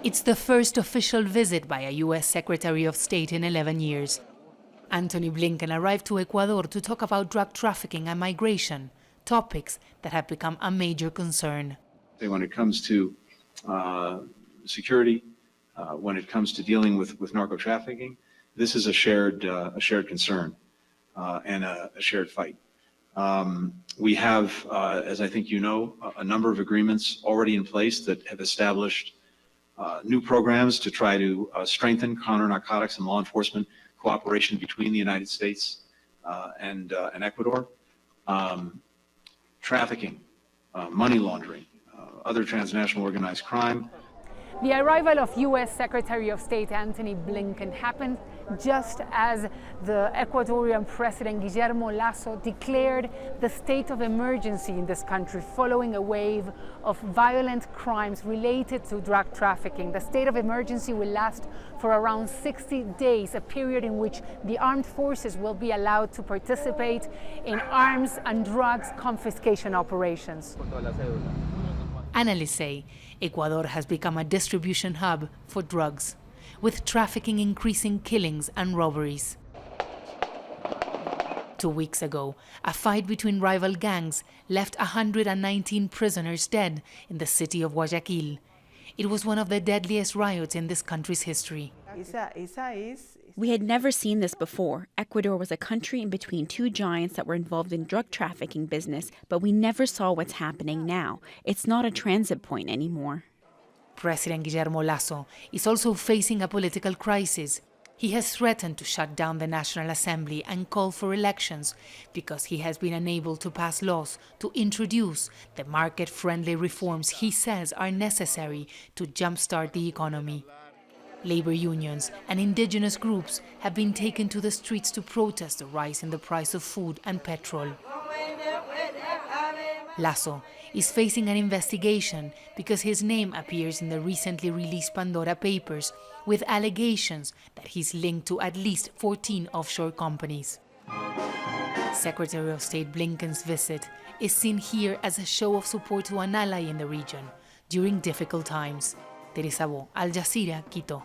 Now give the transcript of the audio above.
It's the first official visit by a U.S. Secretary of State in 11 years. Antony Blinken arrived to Ecuador to talk about drug trafficking and migration, topics that have become a major concern. When it comes to security, when it comes to dealing with narco trafficking, this is a shared concern and a shared fight. We have, as I think you know, a number of agreements already in place that have established new programs to try to strengthen counter-narcotics and law enforcement cooperation between the United States and Ecuador. Trafficking, money laundering, other transnational organized crime. The arrival of U.S. Secretary of State Antony Blinken happened just as the Ecuadorian President Guillermo Lasso declared the state of emergency in this country following a wave of violent crimes related to drug trafficking. The state of emergency will last for around 60 days, a period in which the armed forces will be allowed to participate in arms and drugs confiscation operations. Analysts say Ecuador has become a distribution hub for drugs, with trafficking increasing killings and robberies. 2 weeks ago, a fight between rival gangs left 119 prisoners dead in the city of Guayaquil. It was one of the deadliest riots in this country's history. We had never seen this before. Ecuador was a country in between two giants that were involved in drug trafficking business, but we never saw what's happening now. It's not a transit point anymore. President Guillermo Lasso is also facing a political crisis. He has threatened to shut down the National Assembly and call for elections because he has been unable to pass laws to introduce the market-friendly reforms he says are necessary to jumpstart the economy. Labor unions and indigenous groups have been taken to the streets to protest the rise in the price of food and petrol. Lasso is facing an investigation because his name appears in the recently released Pandora Papers with allegations that he's linked to at least 14 offshore companies. Secretary of State Blinken's visit is seen here as a show of support to an ally in the region during difficult times. Teresa, Al Jazeera, Quito.